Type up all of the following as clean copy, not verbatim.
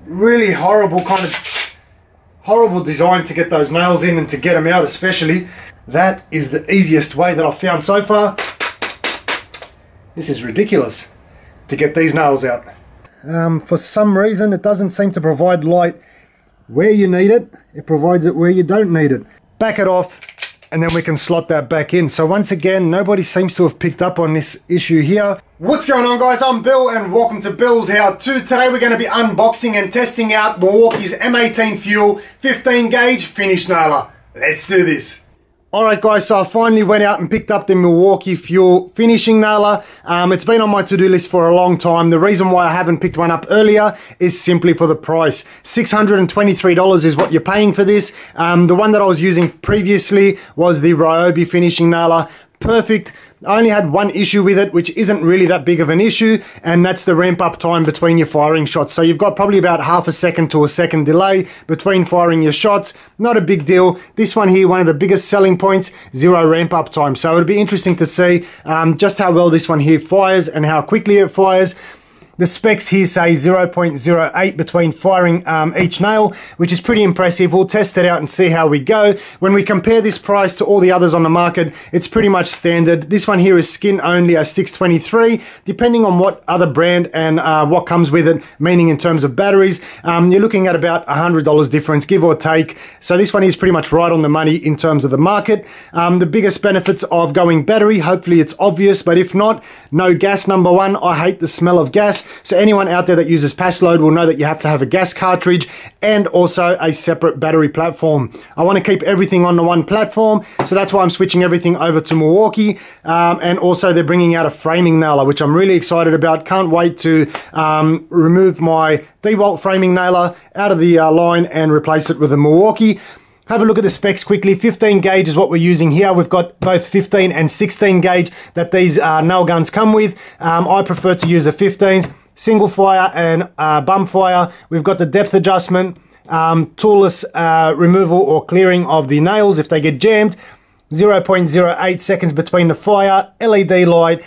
really horrible design to get those nails in and to get them out especially. That is the easiest way that I've found so far. This is ridiculous to get these nails out. For some reason it doesn't seem to provide light where you need it. It provides it where you don't need it. Back it off and then we can slot that back in. So once again, nobody seems to have picked up on this issue here. What's going on, guys? I'm Bill and welcome to Bill's How To. Today we're going to be unboxing and testing out Milwaukee's M18 Fuel 15 gauge finish nailer. Let's do this. Alright guys, so I finally went out and picked up the Milwaukee Fuel finishing nailer. It's been on my to-do list for a long time. The reason why I haven't picked one up earlier is simply for the price. $623 is what you're paying for this. The one that I was using previously was the Ryobi finishing nailer. Perfect. I only had one issue with it, which isn't really that big of an issue, and that's the ramp up time between your firing shots. So you've got probably about half a second to a second delay between firing your shots. Not a big deal. This one here, one of the biggest selling points, 0 ramp up time. So it'll be interesting to see just how well this one here fires and how quickly it fires. The specs here say 0.08 between firing each nail, which is pretty impressive. We'll test it out and see how we go. When we compare this price to all the others on the market, it's pretty much standard. This one here is skin only at $623. Depending on what other brand and what comes with it, meaning in terms of batteries, you're looking at about $100 difference, give or take. So this one is pretty much right on the money in terms of the market. The biggest benefits of going battery, hopefully it's obvious, but if not, no gas, number one. I hate the smell of gas. So anyone out there that uses pass load will know that you have to have a gas cartridge and also a separate battery platform. I want to keep everything on the one platform, so that's why I'm switching everything over to Milwaukee. And also they're bringing out a framing nailer, which I'm really excited about. Can't wait to remove my D-bolt framing nailer out of the line and replace it with a Milwaukee. Have a look at the specs quickly. 15 gauge is what we're using here. We've got both 15 and 16 gauge that these nail guns come with. I prefer to use the 15s. Single fire and bump fire. We've got the depth adjustment, toolless removal or clearing of the nails if they get jammed. 0.08 seconds between the fire, LED light.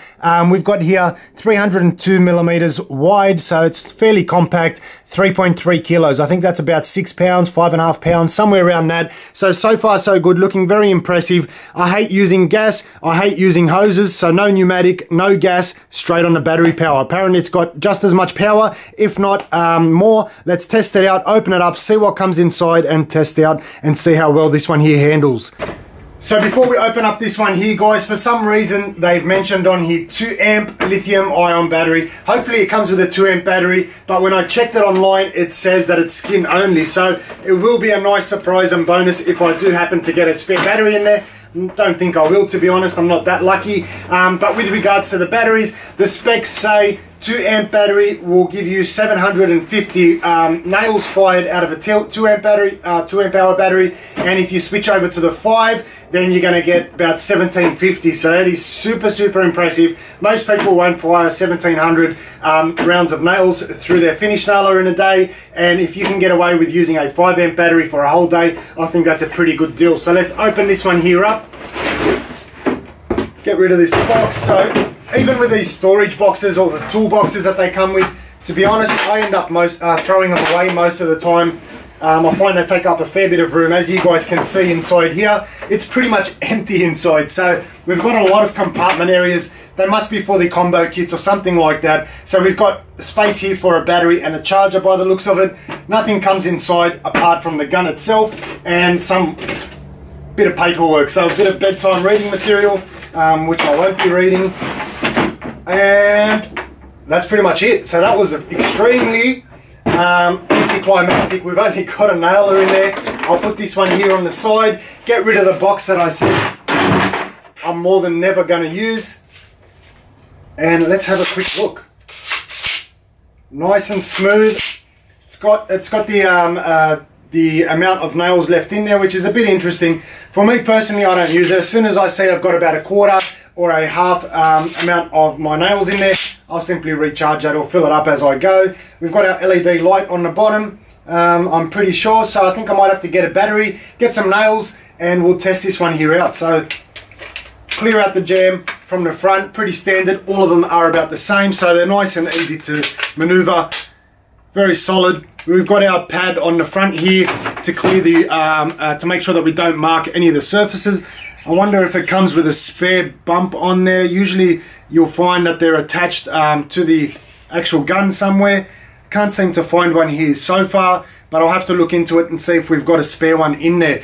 We've got here 302 millimeters wide, so it's fairly compact, 3.3 kilos. I think that's about 6 pounds, 5.5 pounds, somewhere around that. So far so good, looking very impressive. I hate using gas, I hate using hoses, so no pneumatic, no gas, straight on the battery power. Apparently it's got just as much power, if not more. Let's test it out, open it up, see what comes inside and test out and see how well this one here handles. So before we open up this one here, guys, for some reason they've mentioned on here 2 amp lithium ion battery. Hopefully it comes with a 2 amp battery, but when I checked it online it says that it's skin only, so it will be a nice surprise and bonus if I do happen to get a spare battery in there. Don't think I will, to be honest, I'm not that lucky. But with regards to the batteries, the specs say 2 amp battery will give you 750 nails fired out of a 2 amp battery, 2 amp hour battery, and if you switch over to the 5, then you're going to get about 1750. So that is super impressive. Most people won't fire 1700 rounds of nails through their finish nailer in a day, and if you can get away with using a 5 amp battery for a whole day, I think that's a pretty good deal. So let's open this one here up, get rid of this box. So even with these storage boxes or the tool boxes that they come with, to be honest, I end up throwing them away most of the time. I find they take up a fair bit of room. As you guys can see inside here, it's pretty much empty inside. So we've got a lot of compartment areas. They must be for the combo kits or something like that. So we've got space here for a battery and a charger by the looks of it. Nothing comes inside apart from the gun itself and some bit of paperwork. So a bit of bedtime reading material, which I won't be reading. And that's pretty much it. So that was extremely anticlimactic. We've only got a nailer in there. I'll put this one here on the side, get rid of the box that I said I'm more than never going to use, and let's have a quick look. Nice and smooth. It's got the amount of nails left in there, which is a bit interesting. For me personally, I don't use it. As soon as I see I've got about a quarter or a half amount of my nails in there, I'll simply recharge that or fill it up as I go. We've got our LED light on the bottom, I'm pretty sure, so I think I might have to get a battery, get some nails, and we'll test this one here out. So clear out the jam from the front, pretty standard. All of them are about the same, so they're nice and easy to maneuver. Very solid. We've got our pad on the front here to clear the, to make sure that we don't mark any of the surfaces. I wonder if it comes with a spare bump on there. Usually you'll find that they're attached to the actual gun somewhere. Can't seem to find one here so far, but I'll have to look into it and see if we've got a spare one in there.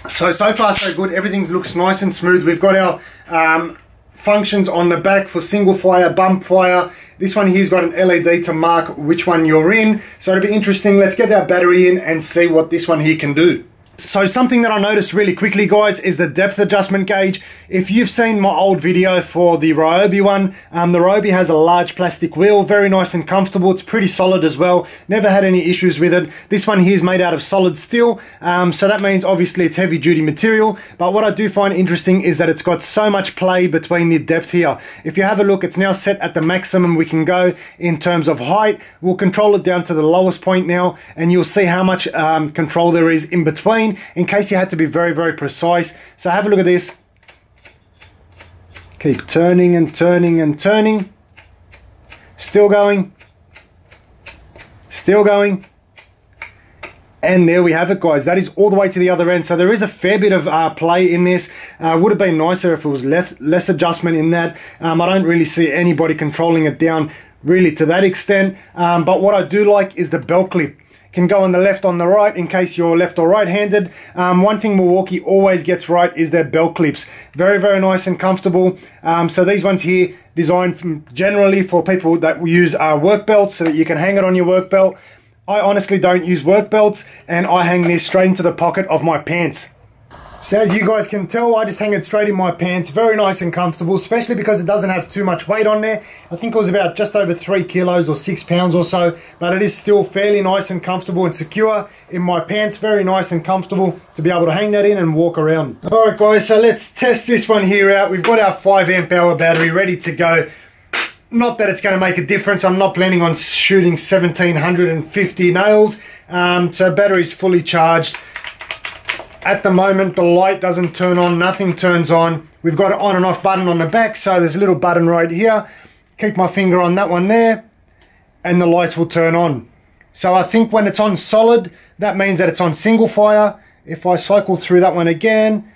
So far so good. Everything looks nice and smooth. We've got our functions on the back for single fire, bump fire. This one here's got an LED to mark which one you're in. So it'll be interesting. Let's get our battery in and see what this one here can do. So something that I noticed really quickly, guys, is the depth adjustment gauge. If you've seen my old video for the Ryobi one, the Ryobi has a large plastic wheel, very nice and comfortable. It's pretty solid as well. Never had any issues with it. This one here is made out of solid steel, so that means obviously it's heavy duty material. But what I do find interesting is that it's got so much play between the depth here. If you have a look, it's now set at the maximum we can go in terms of height. We'll control it down to the lowest point now, and you'll see how much control there is in between, in case you had to be very, very precise. So have a look at this. Keep turning and turning and turning. Still going. Still going. And there we have it, guys. That is all the way to the other end. So there is a fair bit of play in this. Would have been nicer if it was less adjustment in that. I don't really see anybody controlling it down really to that extent. But what I do like is the belt clip. Can go on the left, on the right, in case you're left or right-handed. One thing Milwaukee always gets right is their belt clips. Very, very nice and comfortable. So these ones here, designed generally for people that use work belts, so that you can hang it on your work belt. I honestly don't use work belts, and I hang this straight into the pocket of my pants. So as you guys can tell, I just hang it straight in my pants. Very nice and comfortable, especially because it doesn't have too much weight on there. I think it was about just over 3 kilos or 6 pounds or so, but it is still fairly nice and comfortable and secure in my pants. Very nice and comfortable to be able to hang that in and walk around. Alright guys, so let's test this one here out. We've got our 5 amp hour battery ready to go. Not that it's going to make a difference. I'm not planning on shooting 1750 nails. So battery's fully charged. At the moment, the light doesn't turn on, nothing turns on. We've got an on and off button on the back, so there's a little button right here. Keep my finger on that one there, and the lights will turn on. So I think when it's on solid, that means that it's on single fire. If I cycle through that one again,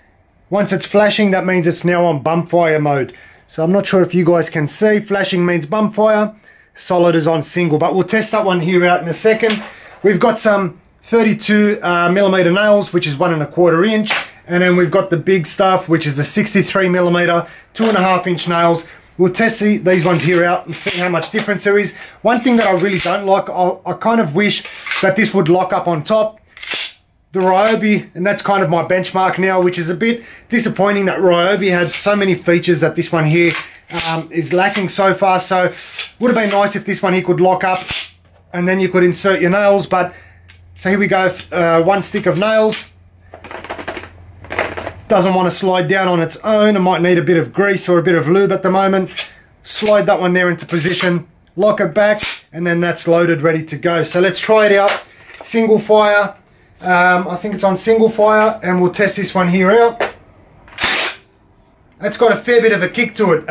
once it's flashing, that means it's now on bump fire mode. So I'm not sure if you guys can see, flashing means bump fire, solid is on single, but we'll test that one here out in a second. We've got some 32 millimeter nails, which is 1 1/4 inch, and then we've got the big stuff, which is the 63 millimeter 2.5 inch nails. We'll test these ones here out and see how much difference there is. One thing that I really don't like, I kind of wish that this would lock up on top. The Ryobi, and that's kind of my benchmark now, which is a bit disappointing that Ryobi had so many features that this one here is lacking so far. So would have been nice if this one here could lock up and then you could insert your nails. But so here we go, 1 stick of nails. Doesn't want to slide down on its own. It might need a bit of grease or a bit of lube at the moment. Slide that one there into position, lock it back, and then that's loaded, ready to go. So let's try it out. Single fire. I think it's on single fire, and we'll test this one here out. It's got a fair bit of a kick to it.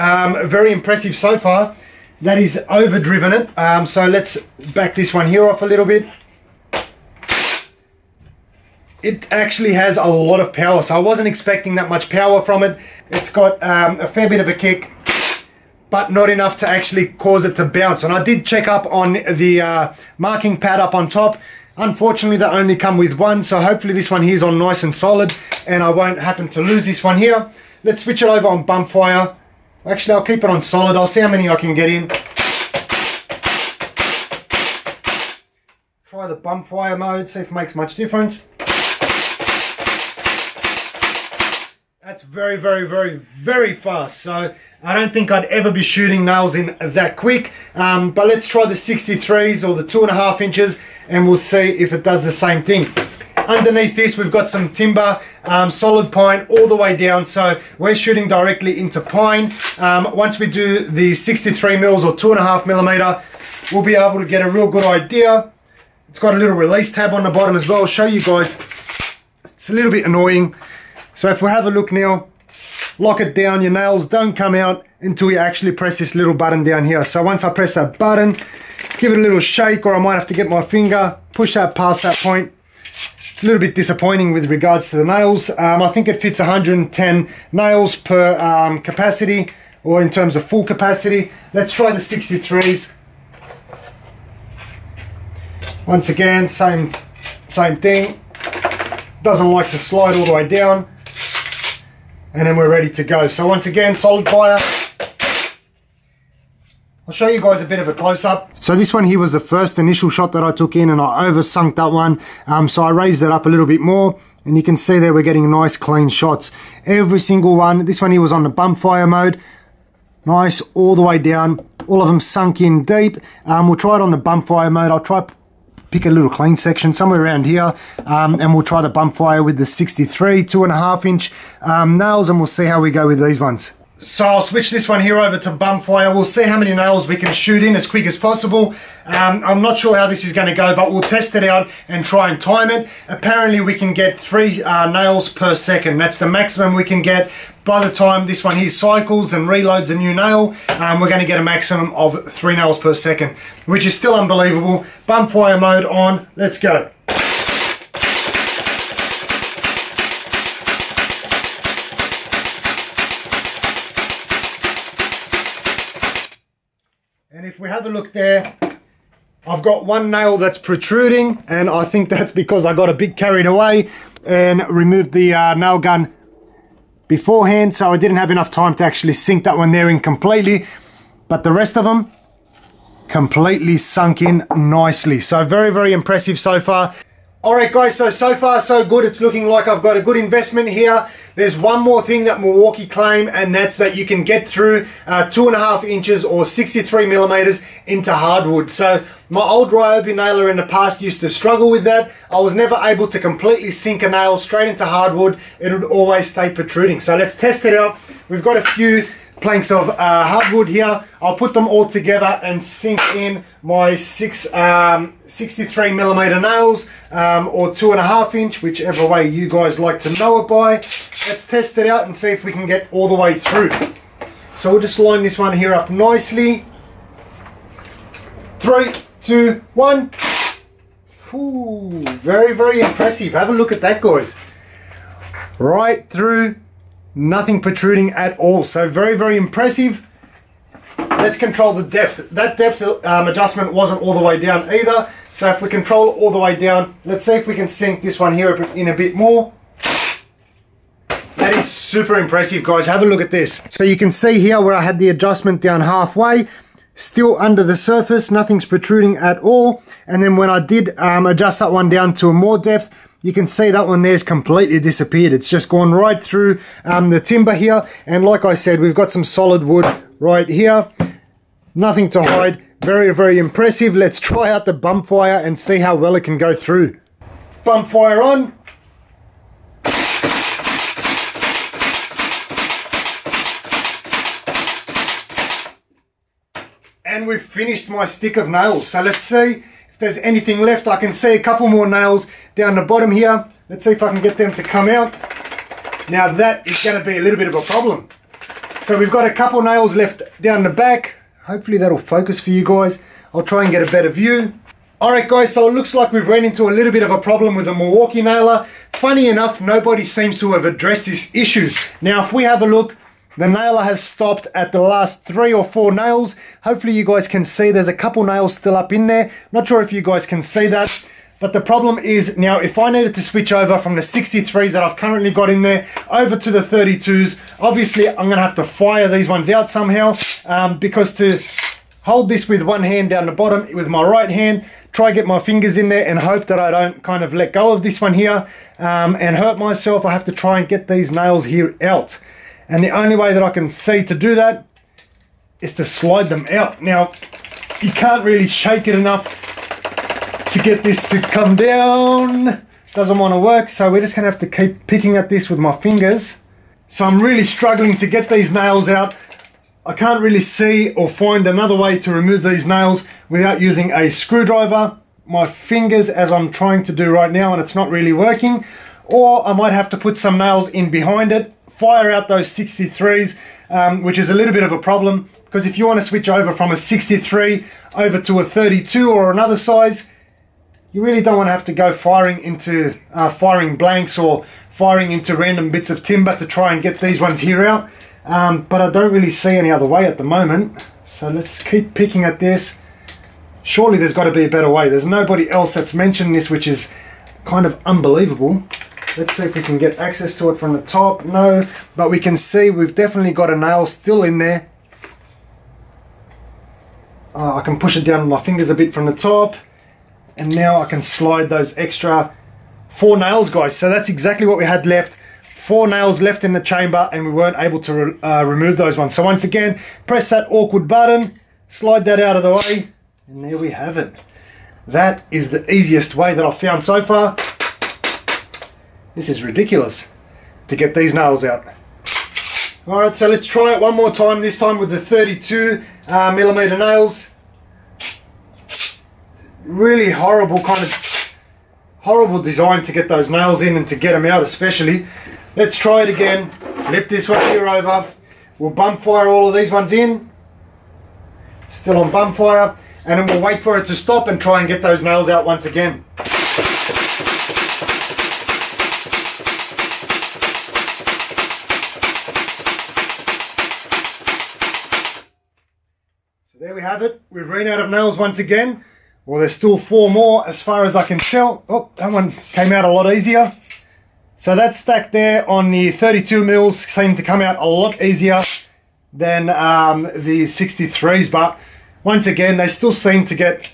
Very impressive so far. That is overdriven it. So let's back this one here off a little bit. It actually has a lot of power, so I wasn't expecting that much power from it. It's got a fair bit of a kick, but not enough to actually cause it to bounce. And I did check up on the marking pad up on top. Unfortunately, they only come with one, so hopefully this one here is on nice and solid, and I won't happen to lose this one here. Let's switch it over on bump fire. Actually, I'll keep it on solid. I'll see how many I can get in. Try the bump fire mode, see if it makes much difference. That's very, very, very, very fast. So I don't think I'd ever be shooting nails in that quick. But let's try the 63s or the 2.5 inches, and we'll see if it does the same thing. Underneath this, we've got some timber, solid pine all the way down. So we're shooting directly into pine. Once we do the 63 mils or 2.5 millimeter, we'll be able to get a real good idea. It's got a little release tab on the bottom as well. I'll show you guys. It's a little bit annoying. So if we have a look now, lock it down, your nails don't come out, until you actually press this little button down here. So once I press that button, give it a little shake, or I might have to get my finger, push that past that point. It's a little bit disappointing with regards to the nails. I think it fits 110 nails per capacity, or in terms of full capacity. Let's try the 63s. Once again, same thing. Doesn't like to slide all the way down. And then we're ready to go. So once again, solid fire. I'll show you guys a bit of a close-up. So this one here was the first initial shot that I took in, and I over-sunk that one. So I raised it up a little bit more, and you can see there we're getting nice clean shots. Every single one. This one here was on the bump fire mode. Nice, all the way down. All of them sunk in deep. We'll try it on the bump fire mode. I'll try pick a little clean section somewhere around here, and we'll try the bump fire with the 63 2.5 inch nails, and we'll see how we go with these ones. So I'll switch this one here over to bump fire. We'll see how many nails we can shoot in as quick as possible. I'm not sure how this is going to go, but we'll test it out and try and time it. Apparently we can get 3 nails per second. That's the maximum we can get. By the time this one here cycles and reloads a new nail, we're going to get a maximum of 3 nails per second, which is still unbelievable. Bump fire mode on. Let's go. And if we have a look there, I've got one nail that's protruding, and I think that's because I got a bit carried away and removed the nail gun beforehand, so I didn't have enough time to actually sink that one there in completely. But the rest of them completely sunk in nicely. So very, very impressive so far. Alright guys, so far so good. It's looking like I've got a good investment here. There's one more thing that Milwaukee claim, and that's that you can get through 2.5 inches or 63 millimeters into hardwood. So my old Ryobi nailer in the past used to struggle with that. I was never able to completely sink a nail straight into hardwood. It would always stay protruding. So let's test it out. We've got a few planks of hardwood here. I'll put them all together and sink in my 63 millimeter nails, or 2.5 inch, whichever way you guys like to know it by. Let's test it out and see if we can get all the way through. So we'll just line this one here up nicely. 3, 2, 1. Ooh, very, very impressive. Have a look at that, guys. Right through. Nothing protruding at all. So very, very impressive. Let's control the depth. That depth adjustment wasn't all the way down either. So if we control it all the way down, let's see if we can sink this one here in a bit more. That is super impressive, guys. Have a look at this. So you can see here where I had the adjustment down halfway, still under the surface, nothing's protruding at all. And then when I did adjust that one down to a more depth, you can see that one there's completely disappeared. It's just gone right through the timber here. And like I said, we've got some solid wood right here. Nothing to hide. Very, very impressive. Let's try out the bump fire and see how well it can go through. Bump fire on. And we've finished my stick of nails. So let's see if there's anything left. I can see a couple more nails down the bottom here. Let's see if I can get them to come out. Now that is going to be a little bit of a problem. So we've got a couple nails left down the back. Hopefully that'll focus for you guys. I'll try and get a better view. Alright guys, so it looks like we've ran into a little bit of a problem with the Milwaukee nailer. Funny enough, nobody seems to have addressed this issue. Now if we have a look, the nailer has stopped at the last 3 or 4 nails. Hopefully you guys can see there's a couple nails still up in there. Not sure if you guys can see that. But the problem is now if I needed to switch over from the 63s that I've currently got in there over to the 32s, obviously I'm going to have to fire these ones out somehow, because to hold this with one hand down the bottom with my right hand, try get my fingers in there and hope that I don't kind of let go of this one here and hurt myself, I have to try and get these nails here out. And the only way that I can see to do that is to slide them out. Now, you can't really shake it enough to get this to come down. Doesn't want to work, so we're just going to have to keep picking at this with my fingers. So I'm really struggling to get these nails out. I can't really see or find another way to remove these nails without using a screwdriver. My fingers, as I'm trying to do right now, and it's not really working. Or I might have to put some nails in behind it, fire out those 63s, which is a little bit of a problem, because if you want to switch over from a 63 over to a 32 or another size, you really don't want to have to go firing into firing blanks or firing into random bits of timber to try and get these ones here out. But I don't really see any other way at the moment, so let's keep picking at this. Surely there's got to be a better way. There's nobody else that's mentioned this, which is kind of unbelievable. Let's see if we can get access to it from the top. No, but we can see we've definitely got a nail still in there. Oh, I can push it down with my fingers a bit from the top, and now I can slide those extra 4 nails, guys. So that's exactly what we had left. 4 nails left in the chamber, and we weren't able to remove those ones. So once again, press that awkward button, slide that out of the way, and there we have it. That is the easiest way that I've found so far. This is ridiculous to get these nails out. Alright, so let's try it one more time, this time with the 32 millimeter nails. Really horrible design to get those nails in and to get them out especially. Let's try it again. Flip this one here over. We'll bump fire all of these ones in. Still on bump fire. And then we'll wait for it to stop and try and get those nails out once again. So there we have it. We've run out of nails once again. Well, there's still 4 more as far as I can tell. Oh, that one came out a lot easier. So that stack there on the 32 mils seemed to come out a lot easier than the 63s, but once again they still seem to get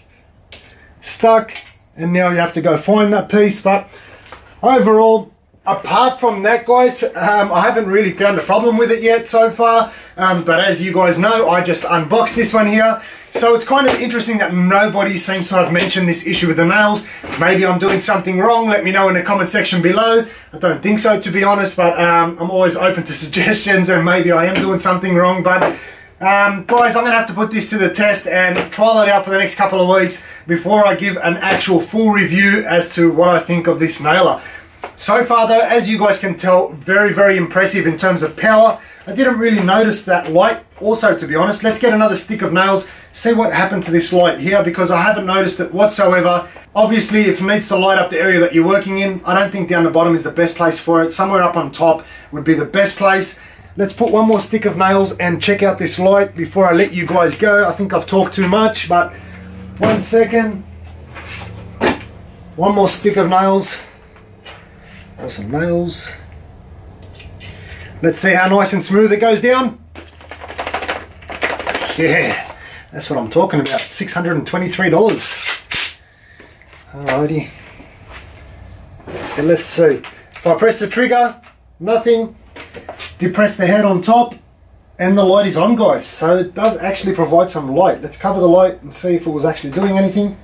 stuck, and now you have to go find that piece. But overall, apart from that, guys, I haven't really found a problem with it yet so far, but as you guys know, I just unboxed this one here. So it's kind of interesting that nobody seems to have mentioned this issue with the nails. Maybe I'm doing something wrong. Let me know in the comment section below. I don't think so, to be honest, but I'm always open to suggestions, and maybe I am doing something wrong. But guys, I'm going to have to put this to the test and trial it out for the next couple of weeks before I give an actual full review as to what I think of this nailer. So far though, as you guys can tell, very, very impressive in terms of power. I didn't really notice that light also, to be honest. Let's get another stick of nails, see what happened to this light here, because I haven't noticed it whatsoever. Obviously, if it needs to light up the area that you're working in, I don't think down the bottom is the best place for it. Somewhere up on top would be the best place. Let's put one more stick of nails and check out this light before I let you guys go. I think I've talked too much, but 1 second. One more stick of nails. Some nails. Let's see how nice and smooth it goes down. Yeah, that's what I'm talking about. $623. Alrighty. So let's see. If I press the trigger, nothing. Depress the head on top, and the light is on, guys. So it does actually provide some light. Let's cover the light and see if it was actually doing anything.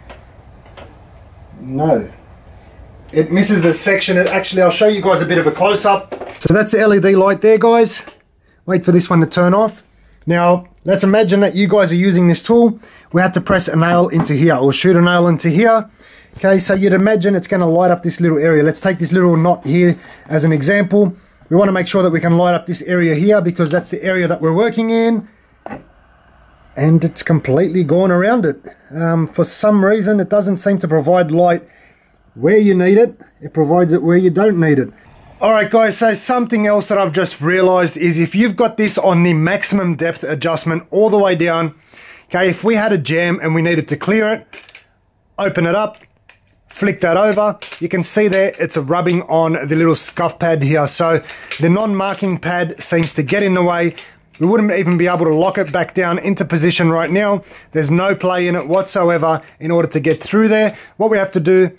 No. It misses the section. I'll show you guys a bit of a close-up. So that's the LED light there, guys. Wait for this one to turn off. Now, let's imagine that you guys are using this tool. We had to press a nail into here, or shoot a nail into here. Okay, so you'd imagine it's going to light up this little area. Let's take this little knot here as an example. We want to make sure that we can light up this area here, because that's the area that we're working in. And it's completely gone around it. For some reason, it doesn't seem to provide light where you need it. It provides it where you don't need it. Alright guys, so something else that I've just realized is if you've got this on the maximum depth adjustment all the way down, okay, if we had a jam and we needed to clear it, open it up, flick that over, you can see there it's rubbing on the little scuff pad here. So the non-marking pad seems to get in the way. We wouldn't even be able to lock it back down into position right now. There's no play in it whatsoever in order to get through there. What we have to do,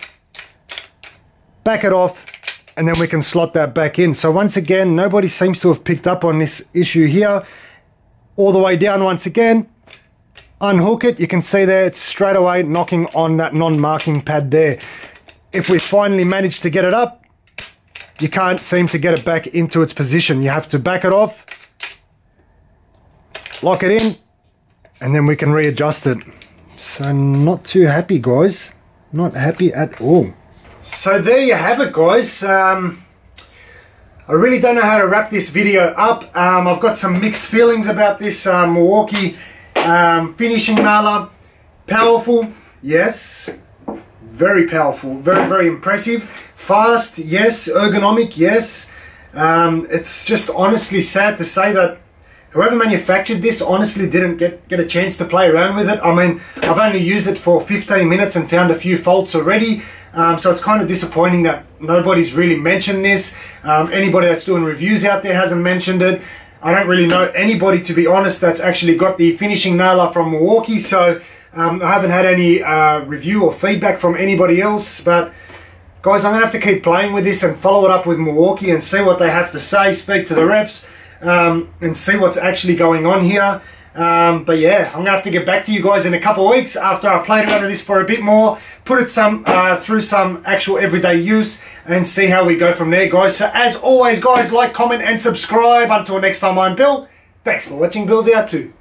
back it off, and then we can slot that back in. So once again, nobody seems to have picked up on this issue here. All the way down once again, unhook it, you can see there it's straight away knocking on that non-marking pad there. If we finally manage to get it up, you can't seem to get it back into its position. You have to back it off, lock it in, and then we can readjust it. So not too happy, guys. Not happy at all. So there you have it, guys. I really don't know how to wrap this video up. I've got some mixed feelings about this Milwaukee finishing nailer. Powerful, yes. Very powerful, very impressive. Fast, yes. Ergonomic, yes. It's just honestly sad to say that whoever manufactured this honestly didn't get a chance to play around with it. I mean, I've only used it for 15 minutes and found a few faults already. So it's kind of disappointing that nobody's really mentioned this. Anybody that's doing reviews out there hasn't mentioned it. I don't really know anybody, to be honest, that's actually got the finishing nailer from Milwaukee. So I haven't had any review or feedback from anybody else. But guys, I'm going to have to keep playing with this and follow it up with Milwaukee and see what they have to say, speak to the reps, and see what's actually going on here. But yeah, I'm going to have to get back to you guys in a couple of weeks after I've played around with this for a bit more, put it through some actual everyday use, and see how we go from there, guys. So as always, guys, like, comment and subscribe. Until next time, I'm Bill. Thanks for watching. Bill's out too.